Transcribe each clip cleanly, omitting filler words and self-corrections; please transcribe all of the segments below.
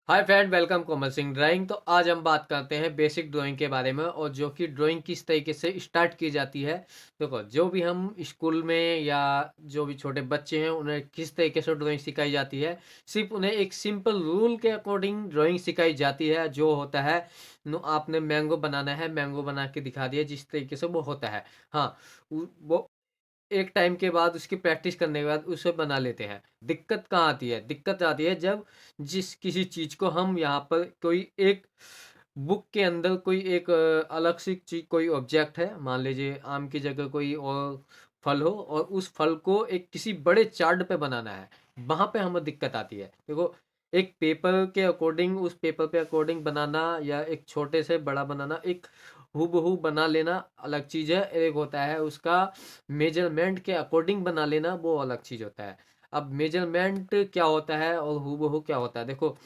Hi friend, welcome Komal Singh drawing. तो आज हम बात करते हैं बेसिक ड्राइंग के बारे में और जो कि ड्राइंग किस तरीके से स्टार्ट की जाती है। देखो, जो भी हम स्कूल में या जो भी छोटे बच्चे हैं उन्हें किस तरीके से ड्राइंग सिखाई जाती है। सिर्फ उन्हें एक सिंपल रूल के अकॉर्डिंग ड्राइंग सिखाई जाती है, जो होता है आपने मैंगो बनाना है, मैंगो बना के दिखा दिया, जिस तरीके से वो होता है। हाँ, वो एक टाइम के बाद उसकी प्रैक्टिस करने के बाद उसे बना लेते हैं। दिक्कत कहाँ आती है? दिक्कत आती है जब जिस किसी चीज़ को हम यहाँ पर कोई एक बुक के अंदर कोई एक अलग सी चीज़, कोई ऑब्जेक्ट है, मान लीजिए आम की जगह कोई और फल हो, और उस फल को एक किसी बड़े चार्ट पे बनाना है। वहाँ पे हमें दिक्कत आती है। देखो, एक पेपर के अकॉर्डिंग, उस पेपर पे अकॉर्डिंग बनाना या एक छोटे से बड़ा बनाना, एक हूबहू बना लेना अलग चीज़ है। एक होता है उसका मेजरमेंट के अकॉर्डिंग बना लेना, वो अलग चीज़ होता है। अब मेजरमेंट क्या होता है और हूबहू क्या होता है, देखो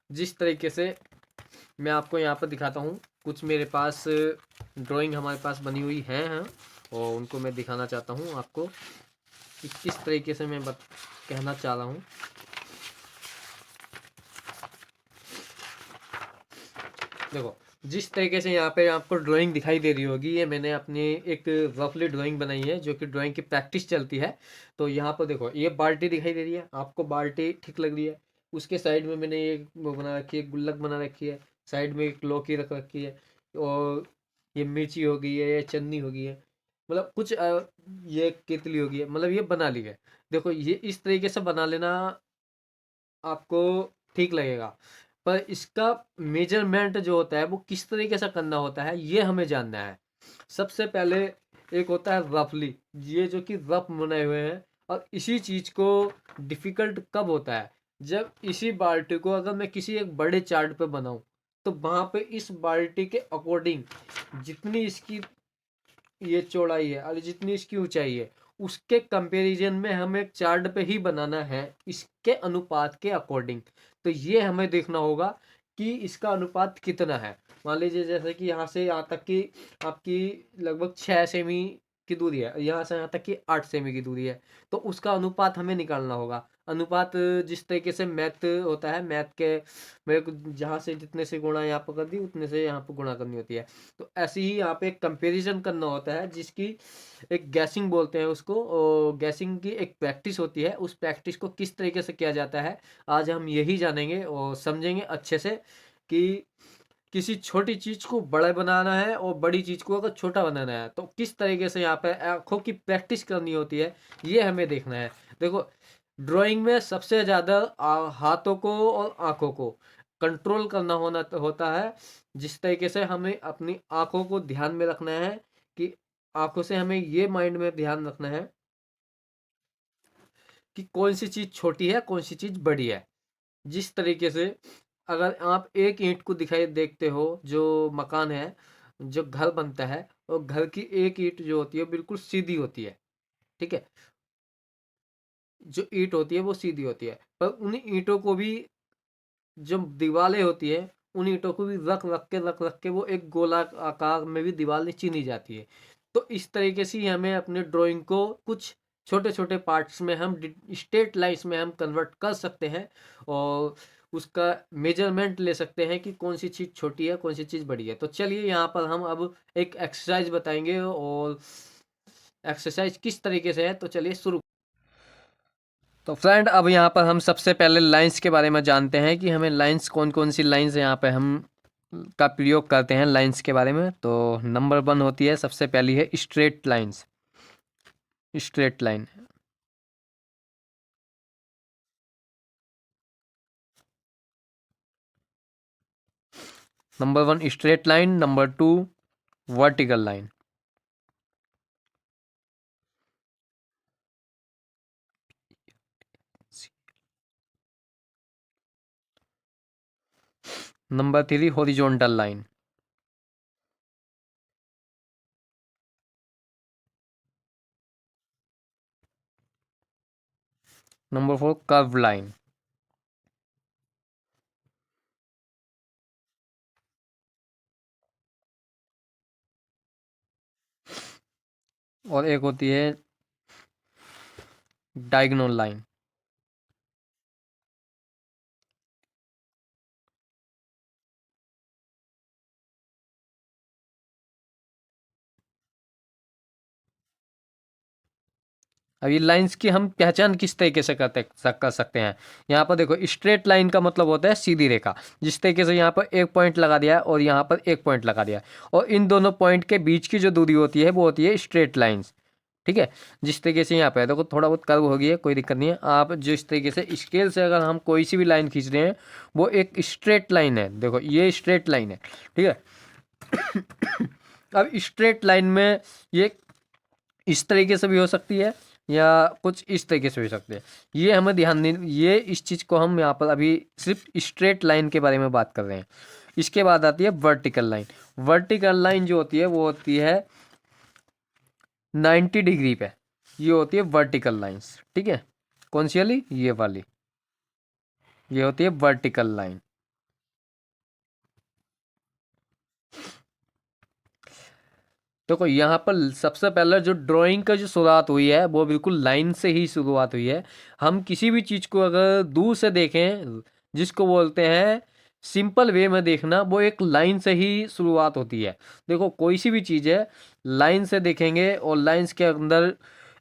जिस तरीके से मैं आपको यहाँ पर दिखाता हूँ। कुछ मेरे पास ड्राइंग हमारे पास बनी हुई हैं और उनको मैं दिखाना चाहता हूँ आपको कि किस तरीके से मैं कहना चाह रहा हूँ। देखो, जिस तरीके से यहाँ पे आपको ड्राइंग दिखाई दे रही होगी, ये मैंने अपनी एक रफली ड्राइंग बनाई है, जो कि ड्राइंग की प्रैक्टिस चलती है। तो यहाँ पर देखो, ये बाल्टी दिखाई दे रही है आपको, बाल्टी ठीक लग रही है। उसके साइड में मैंने ये वो बना रखी है, गुल्लक बना रखी है। साइड में एक लौकी रख रखी है, और ये मिर्ची हो गई है, ये चन्नी हो गई है, मतलब कुछ ये केतली हो गई है, मतलब ये बना ली है। देखो, ये इस तरीके से बना लेना आपको ठीक लगेगा, पर इसका मेजरमेंट जो होता है वो किस तरीके से करना होता है, ये हमें जानना है। सबसे पहले एक होता है रफली, ये जो कि रफ बनाए हुए हैं। और इसी चीज को डिफिकल्ट कब होता है, जब इसी बाल्टी को अगर मैं किसी एक बड़े चार्ट पे बनाऊं, तो वहां पे इस बाल्टी के अकॉर्डिंग जितनी इसकी ये चौड़ाई है और जितनी इसकी ऊंचाई है, उसके कंपैरिजन में हमें एक चार्ट पे ही बनाना है, इसके अनुपात के अकॉर्डिंग। तो ये हमें देखना होगा कि इसका अनुपात कितना है। मान लीजिए जैसे कि यहाँ से यहाँ तक की आपकी लगभग 6 सेमी की दूरी है, यहाँ से यहाँ तक की 8 सेमी की दूरी है। तो उसका अनुपात हमें निकालना होगा। अनुपात जिस तरीके से मैथ होता है, मैथ के मेरे को जहाँ से जितने से गुणा यहाँ पर कर दी, उतने से यहाँ पर गुणा करनी होती है। तो ऐसे ही यहाँ पे एक कंपैरिजन करना होता है, जिसकी एक गैसिंग बोलते हैं उसको, और गैसिंग की एक प्रैक्टिस होती है। उस प्रैक्टिस को किस तरीके से किया जाता है, आज हम यही जानेंगे और समझेंगे अच्छे से कि किसी छोटी चीज को बड़ा बनाना है और बड़ी चीज को अगर छोटा बनाना है, तो किस तरीके से यहाँ पे आंखों की प्रैक्टिस करनी होती है, ये हमें देखना है। देखो, ड्राइंग में सबसे ज्यादा हाथों को और आंखों को कंट्रोल करना होता है। जिस तरीके से हमें अपनी आंखों को ध्यान में रखना है कि आंखों से हमें ये माइंड में ध्यान रखना है कि कौन सी चीज छोटी है, कौन सी चीज बड़ी है। जिस तरीके से अगर आप एक ईंट को दिखाई देखते हो, जो मकान है, जो घर बनता है, और घर की एक ईंट जो होती है बिल्कुल सीधी होती है, ठीक है। जो ईंट होती है वो सीधी होती है, पर उन ईंटों को भी, जो दीवारें होती है, उन ईंटों को भी रख रख के वो एक गोला आकार में भी दीवारें चीनी जाती है। तो इस तरीके से ही हमें अपने ड्राइंग को कुछ छोटे छोटे पार्ट्स में हम स्ट्रेट लाइंस में हम कन्वर्ट कर सकते हैं, और उसका मेजरमेंट ले सकते हैं कि कौन सी चीज़ छोटी है, कौन सी चीज़ बड़ी है। तो चलिए, यहाँ पर हम अब एक एक्सरसाइज बताएंगे, और एक्सरसाइज किस तरीके से है, तो चलिए शुरू। तो फ्रेंड, अब यहाँ पर हम सबसे पहले लाइंस के बारे में जानते हैं कि हमें लाइंस कौन कौन सी लाइंस यहाँ पे हम का प्रयोग करते हैं लाइंस के बारे में। तो नंबर 1 होती है, सबसे पहली है straight lines. Straight line. Number 1 straight line, number 2 vertical line. Number 3 horizontal line. Number 4 curve line. और एक होती है डायगोनल लाइन। अब ये लाइंस की हम पहचान किस तरीके से कर सकते हैं। यहाँ पर देखो स्ट्रेट लाइन का मतलब होता है सीधी रेखा। जिस तरीके से यहाँ पर एक पॉइंट लगा दिया है और यहाँ पर एक पॉइंट लगा दिया है, और इन दोनों पॉइंट के बीच की जो दूरी होती है वो होती है स्ट्रेट लाइंस। ठीक है, जिस तरीके से यहाँ पे है देखो थोड़ा बहुत कर्व हो गया है, कोई दिक्कत नहीं है। आप जिस तरीके से स्केल से अगर हम कोई सी भी लाइन खींच रहे हैं वो एक स्ट्रेट लाइन है, देखो ये स्ट्रेट लाइन है। ठीक है, अब स्ट्रेट लाइन में ये इस तरीके से भी हो सकती है या कुछ इस तरीके से भी हो सकती है, ये हमें ध्यान नहीं, ये इस चीज़ को हम यहाँ पर अभी सिर्फ स्ट्रेट लाइन के बारे में बात कर रहे हैं। इसके बाद आती है वर्टिकल लाइन। वर्टिकल लाइन जो होती है वो होती है 90 डिग्री पे, ये होती है वर्टिकल लाइंस। ठीक है, कौन सी वाली, ये वाली, ये होती है वर्टिकल लाइन। देखो यहाँ पर सबसे पहले जो ड्राइंग का जो शुरुआत हुई है वो बिल्कुल लाइन से ही शुरुआत हुई है। हम किसी भी चीज़ को अगर दूर से देखें, जिसको बोलते हैं सिंपल वे में देखना, वो एक लाइन से ही शुरुआत होती है। देखो कोई सी भी चीज़ है लाइन से देखेंगे, और लाइंस के अंदर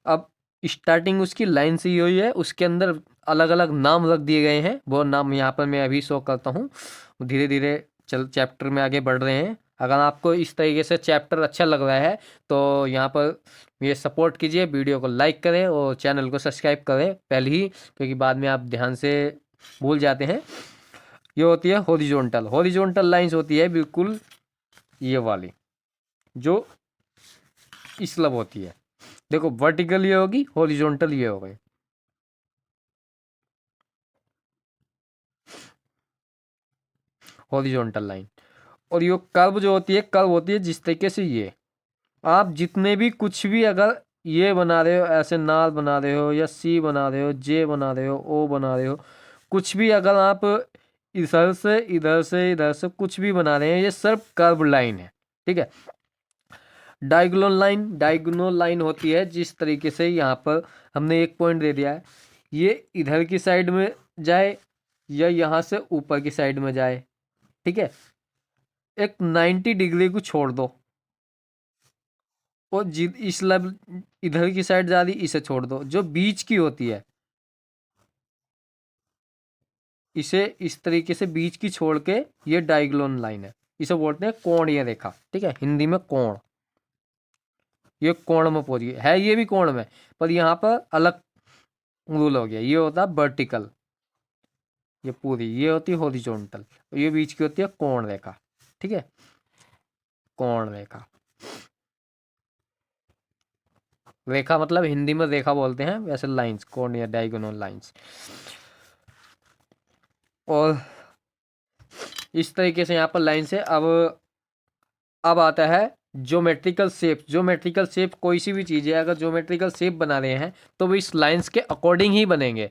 अब स्टार्टिंग उसकी लाइन से ही हुई है, उसके अंदर अलग अलग नाम रख दिए गए हैं। वो नाम यहाँ पर मैं अभी शो करता हूँ। धीरे धीरे चल चैप्टर में आगे बढ़ रहे हैं। अगर आपको इस तरीके से चैप्टर अच्छा लग रहा है तो यहाँ पर ये सपोर्ट कीजिए, वीडियो को लाइक करें और चैनल को सब्सक्राइब करें पहले ही, क्योंकि बाद में आप ध्यान से भूल जाते हैं। ये होती है हॉरिजॉन्टल। हॉरिजॉन्टल लाइंस होती है बिल्कुल ये वाली जो स्लब होती है। देखो वर्टिकल ये होगी, हॉरिजॉन्टल ये हो गई। Horizontal line. और ये कर्व जो होती है, कर्व होती है जिस तरीके से ये आप जितने भी कुछ भी अगर ये बना रहे हो, ऐसे नाल बना रहे हो या सी बना रहे हो, जे बना रहे हो, ओ बना रहे हो, कुछ भी अगर आप इधर से इधर से इधर से कुछ भी बना रहे हैं, ये सिर्फ कर्व लाइन है। ठीक है, डायगोनल लाइन, डायगोनल लाइन होती है जिस तरीके से यहाँ पर हमने एक पॉइंट दे दिया है, ये इधर की साइड में जाए या यहाँ से ऊपर की साइड में जाए। ठीक है, एक 90 डिग्री को छोड़ दो, और इस लब इधर की साइड जा रही, इसे छोड़ दो। जो बीच की होती है इसे इस तरीके से बीच की छोड़ के, ये डायगोनल लाइन है, इसे बोलते हैं कोणीय रेखा। ठीक है, हिंदी में कोण, ये कोण में पहुंच गई है, ये भी कोण में, पर यहाँ पर अलग रूल हो गया। ये होता है वर्टिकल, ये पूरी ये होती है हॉरिजॉन्टल, ये बीच की होती है कोण रेखा। ठीक है, कोण रेखा, रेखा मतलब हिंदी में रेखा बोलते हैं, वैसे लाइंस कोण या डायगोनल लाइंस। और इस तरीके से यहाँ पर लाइन से अब आता है ज्योमेट्रिकल शेप। ज्योमेट्रिकल शेप कोई सी भी चीज़ है, अगर ज्योमेट्रिकल शेप बना रहे हैं तो वो इस लाइंस के अकॉर्डिंग ही बनेंगे।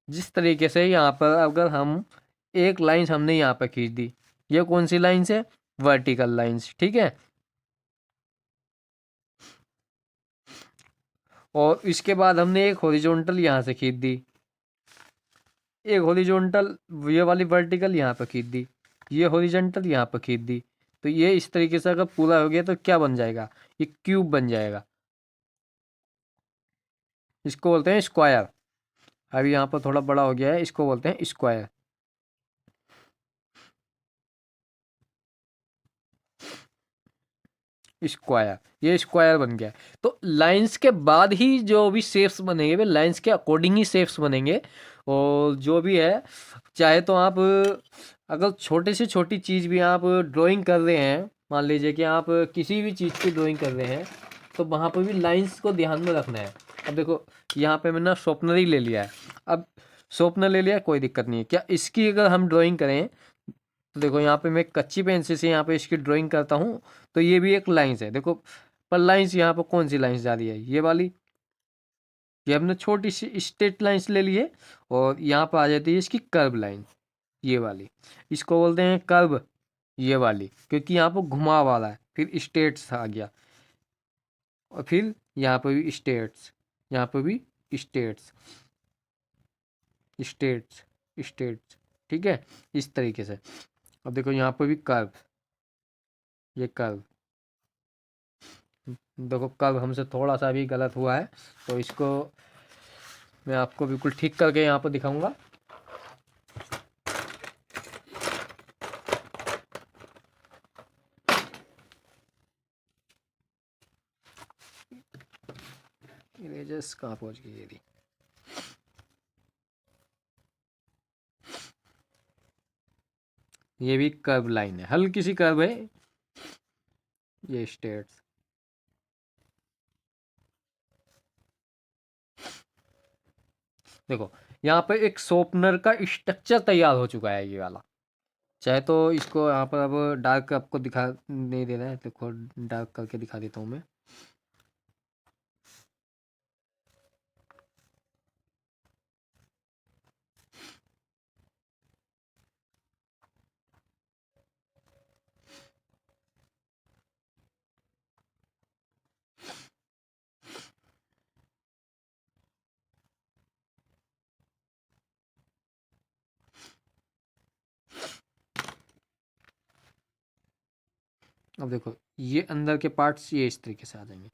जिस तरीके से यहाँ पर अगर हम एक लाइन हमने यहाँ पर खींच दी, ये कौन सी लाइंस है, वर्टिकल लाइंस। ठीक है, और इसके बाद हमने एक हॉरिजॉन्टल यहाँ से खींच दी, एक हॉरिजॉन्टल ये वाली वर्टिकल यहाँ पर खींच दी, ये हॉरिजॉन्टल यहाँ पर खींच दी। तो ये इस तरीके से अगर पूरा हो गया तो क्या बन जाएगा, ये क्यूब बन जाएगा। इसको बोलते हैं स्क्वायर। अभी यहाँ पर थोड़ा बड़ा हो गया है, इसको बोलते हैं स्क्वायर। स्क्वायर, ये स्क्वायर बन गया। तो लाइंस के बाद ही जो भी शेप्स बनेंगे वे लाइंस के अकॉर्डिंग ही शेप्स बनेंगे। और जो भी है, चाहे तो आप अगर छोटे से छोटी चीज़ भी आप ड्राइंग कर रहे हैं, मान लीजिए कि आप किसी भी चीज़ की ड्राइंग कर रहे हैं, तो वहाँ पर भी लाइंस को ध्यान में रखना है। अब देखो यहाँ पे मैंने शॉर्पनर ले लिया है, अब शॉर्पनर ले लिया कोई दिक्कत नहीं है, क्या इसकी अगर हम ड्राइंग करें तो देखो यहाँ पे मैं कच्ची पेंसिल से यहाँ पे इसकी ड्राइंग करता हूँ, तो ये भी एक लाइंस है। देखो पर लाइंस यहाँ पर कौन सी लाइंस जा रही है, ये वाली, ये हमने छोटी सी स्ट्रेट लाइंस ले ली है, और यहाँ पर आ जाती है इसकी कर्व लाइन, ये वाली, इसको बोलते हैं कर्व, ये वाली, क्योंकि यहाँ पर घुमाव वाला है, फिर स्ट्रेट्स आ गया, और फिर यहाँ पर भी स्ट्रेट्स, यहाँ पर भी स्ट्रेट्स, स्ट्रेट्स, स्ट्रेट्स। ठीक है, इस तरीके से। अब देखो यहाँ पर भी कर्व, ये कर्व, देखो कर्व हमसे थोड़ा सा भी गलत हुआ है, तो इसको मैं आपको बिल्कुल ठीक करके यहाँ पर दिखाऊंगा। इरेजर्स कहाँ पहुँच गई ये? ये भी कर्व लाइन है, हल्की सी कर्व है ये स्टेट्स। देखो यहाँ पे एक शॉर्पनर का स्ट्रक्चर तैयार हो चुका है ये वाला। चाहे तो इसको यहाँ पर अब डार्क आपको दिखा नहीं दे रहा है, देखो डार्क करके दिखा देता हूँ मैं। अब देखो ये अंदर के पार्ट्स ये इस तरीके से आ जाएंगे।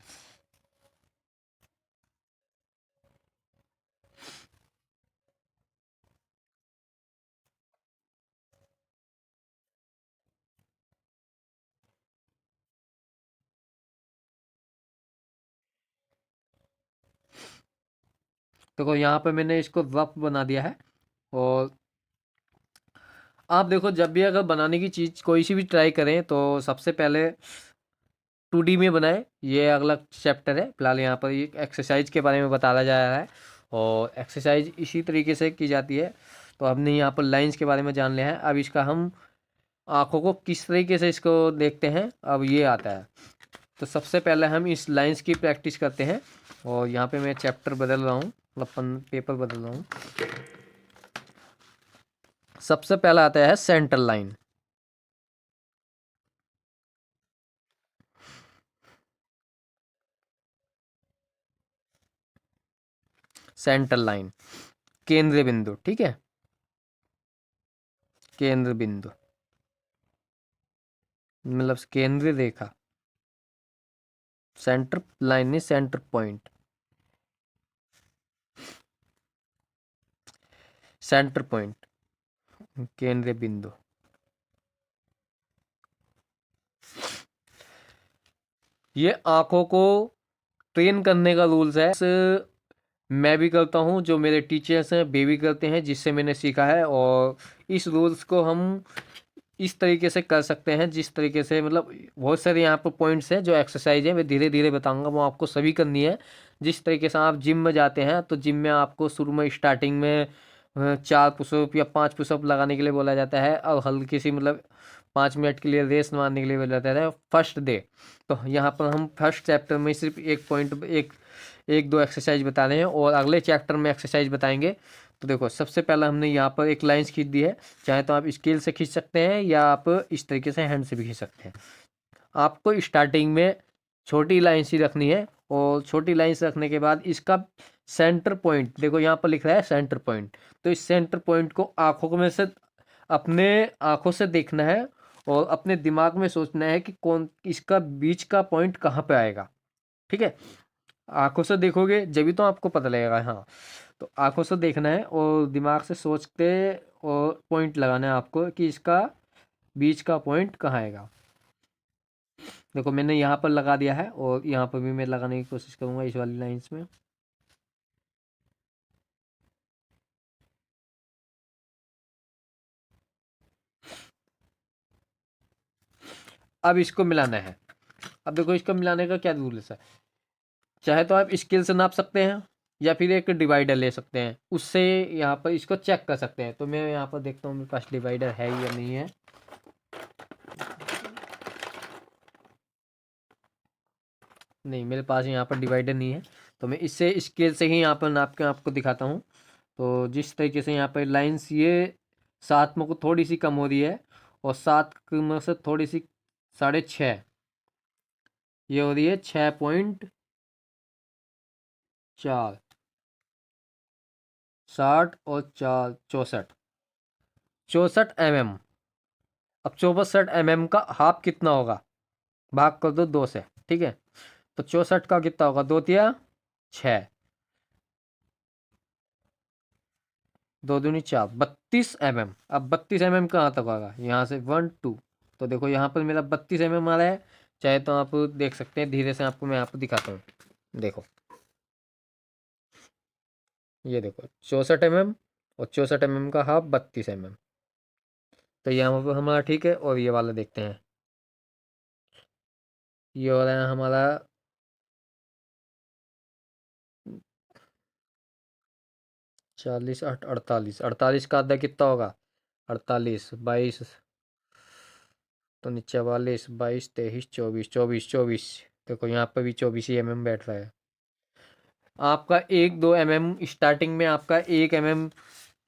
देखो यहाँ पे मैंने इसको रफ बना दिया है। और आप देखो जब भी अगर बनाने की चीज़ कोई सी भी ट्राई करें तो सबसे पहले 2D में बनाएं। ये अगला चैप्टर है, फिलहाल यहाँ पर ये एक्सरसाइज के बारे में बताया जा रहा है और एक्सरसाइज इसी तरीके से की जाती है। तो हमने यहाँ पर लाइंस के बारे में जान लिया है। अब इसका हम आँखों को किस तरीके से इसको देखते हैं, अब ये आता है। तो सबसे पहले हम इस लाइंस की प्रैक्टिस करते हैं। और यहाँ पे मैं चैप्टर बदल रहा हूँ, मतलब पेपर बदल रहा हूँ। सबसे पहला आता है सेंटर लाइन। सेंटर लाइन केंद्र बिंदु, ठीक है, केंद्र बिंदु मतलब केंद्र रेखा। सेंटर लाइन नहीं, सेंटर पॉइंट, सेंटर पॉइंट केंद्र बिंदु। ये आंखों को ट्रेन करने का रूल्स है। मैं भी करता हूँ, जो मेरे टीचर्स हैं वे भी करते हैं, जिससे मैंने सीखा है। और इस रूल्स को हम इस तरीके से कर सकते हैं जिस तरीके से, मतलब बहुत सारे यहाँ पर पॉइंट्स हैं जो एक्सरसाइज है, मैं धीरे धीरे बताऊंगा, वो आपको सभी करनी है। जिस तरीके से आप जिम में जाते हैं तो जिम में आपको शुरू में स्टार्टिंग में 4 पुशअप या 5 पुशअप लगाने के लिए बोला जाता है, और हल्की सी मतलब 5 मिनट के लिए रेस मारने के लिए बोला जाता है फर्स्ट डे। तो यहाँ पर हम फर्स्ट चैप्टर में सिर्फ एक पॉइंट एक दो एक्सरसाइज बता रहे हैं और अगले चैप्टर में एक्सरसाइज बताएंगे। तो देखो सबसे पहला हमने यहाँ पर एक लाइंस खींच दी है। चाहे तो आप स्केल से खींच सकते हैं या आप इस तरीके से हैंड से भी खींच सकते हैं। आपको स्टार्टिंग में छोटी लाइंस ही रखनी है और छोटी लाइंस रखने के बाद इसका सेंटर पॉइंट देखो, यहाँ पर लिख रहा है सेंटर पॉइंट। तो इस सेंटर पॉइंट को आंखों में से, अपने आंखों से देखना है और अपने दिमाग में सोचना है कि कौन इसका बीच का पॉइंट कहाँ पे आएगा। ठीक है, आंखों से देखोगे जब तो आपको पता लगेगा। हाँ, तो आंखों से देखना है और दिमाग से सोचते और पॉइंट लगाना है आपको कि इसका बीच का पॉइंट कहाँ आएगा। देखो मैंने यहाँ पर लगा दिया है और यहाँ पर भी मैं लगाने की कोशिश करूँगा इस वाली लाइंस में। अब इसको मिलाना है। अब देखो इसको मिलाने का क्या रूल है। चाहे तो आप स्केल से नाप सकते हैं या फिर एक डिवाइडर ले सकते हैं, उससे यहाँ पर इसको चेक कर सकते हैं। तो मैं यहाँ पर देखता हूँ मेरे पास डिवाइडर है या नहीं है। नहीं, मेरे पास यहाँ पर डिवाइडर नहीं है, तो मैं इससे स्केल से ही यहाँ पर नाप के आपको दिखाता हूँ। तो जिस तरीके से यहाँ पर लाइंस ये 7 में को थोड़ी सी कम हो रही है और 7 में से थोड़ी सी 6.5 ये हो रही है 6.4, 60 और 4 64, 64 mm। अब 64 mm का हाफ कितना होगा, भाग कर दो 2 से, ठीक है। तो 64 का कितना होगा, 2 तिया 6, 2 दूनी 4, 32 mm। अब 32 mm कहाँ तक होगा, यहाँ से 1 2, तो देखो यहाँ पर मेरा 32 mm आ रहा है। चाहे तो आप देख सकते हैं, धीरे से आपको मैं आपको दिखाता हूँ। देखो ये देखो 64 mm, और 64 mm का हाफ 32 mm। तो यहाँ पर हमारा ठीक है। और ये वाला देखते हैं, ये हो रहा है हमारा 40 8 48, 48 का आधा कितना होगा, 48 22, तो नीचे 44 22 23 24 24 24। देखो यहाँ पर भी 24 ही बैठ रहा है। आपका 1 2 mm स्टार्टिंग में, आपका 1 mm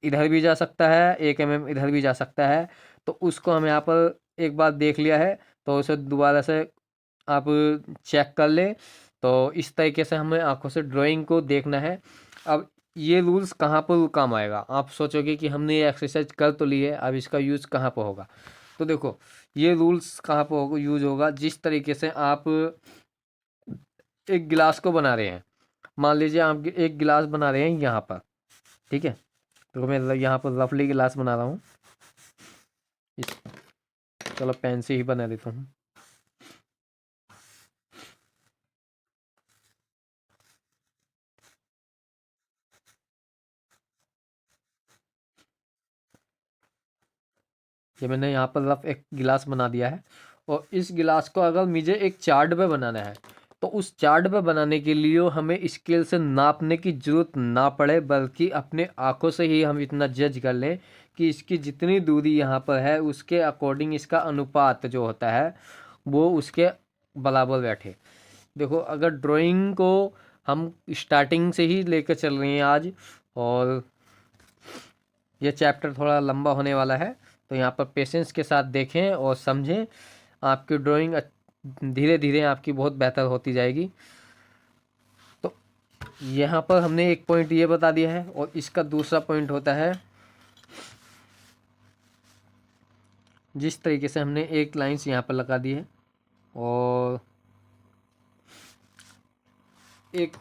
इधर भी जा सकता है, 1 mm इधर भी जा सकता है। तो उसको हम यहाँ पर एक बार देख लिया है, तो उसे दोबारा से आप चेक कर ले। तो इस तरीके से हमें आंखों से ड्राइंग को देखना है। अब ये रूल्स कहाँ पर काम आएगा, आप सोचोगे कि हमने ये एक्सरसाइज कर तो ली है, अब इसका यूज़ कहाँ पर होगा। तो देखो ये रूल्स कहाँ पर यूज़ होगा, जिस तरीके से आप एक गिलास को बना रहे हैं। मान लीजिए आप एक गिलास बना रहे हैं यहाँ पर, ठीक है। तो मैं यहाँ पर रफली गिलास बना रहा हूँ इस, चलो पेन से ही बना देता हूँ। ये मैंने यहाँ पर रफ एक गिलास बना दिया है। और इस गिलास को अगर मुझे एक चार्ट पे बनाना है, तो उस चार्ट पे बनाने के लिए हमें स्केल से नापने की जरूरत ना पड़े, बल्कि अपने आंखों से ही हम इतना जज कर लें कि इसकी जितनी दूरी यहाँ पर है उसके अकॉर्डिंग इसका अनुपात जो होता है वो उसके बराबर बैठे। देखो अगर ड्राइंग को हम स्टार्टिंग से ही लेकर चल रहे हैं आज, और ये चैप्टर थोड़ा लंबा होने वाला है, तो यहाँ पर पेशेंस के साथ देखें और समझें। आपकी ड्राइंग धीरे धीरे आपकी बहुत बेहतर होती जाएगी। तो यहाँ पर हमने एक पॉइंट ये बता दिया है, और इसका दूसरा पॉइंट होता है जिस तरीके से हमने एक लाइन्स यहाँ पर लगा दी है, और एक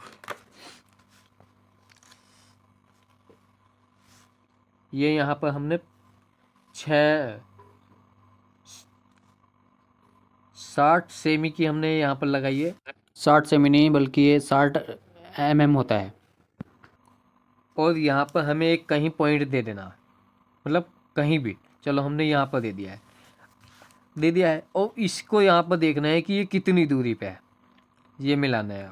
ये यहाँ पर हमने 60 सेमी की हमने यहाँ पर लगाई है। 60 सेमी नहीं बल्कि ये 60 mm होता है। और यहाँ पर हमें एक कहीं पॉइंट दे देना, मतलब कहीं भी, चलो हमने यहाँ पर दे दिया है और इसको यहाँ पर देखना है कि ये कितनी दूरी पे है, ये मिलाना है।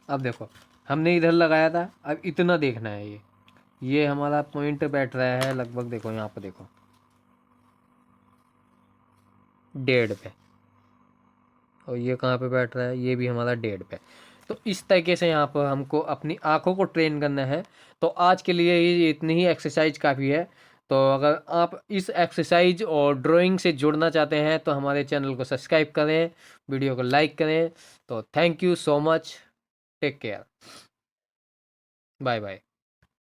अब देखो हमने इधर लगाया था, अब इतना देखना है, ये हमारा पॉइंट बैठ रहा है लगभग, देखो यहाँ पर देखो 1.5 पे, और ये कहाँ पे बैठ रहा है, ये भी हमारा 1.5 पे। तो इस तरीके से यहाँ पर हमको अपनी आंखों को ट्रेन करना है। तो आज के लिए ये इतनी ही एक्सरसाइज काफ़ी है। तो अगर आप इस एक्सरसाइज और ड्राइंग से जुड़ना चाहते हैं तो हमारे चैनल को सब्सक्राइब करें, वीडियो को लाइक करें। तो thank you so much, take care, bye bye.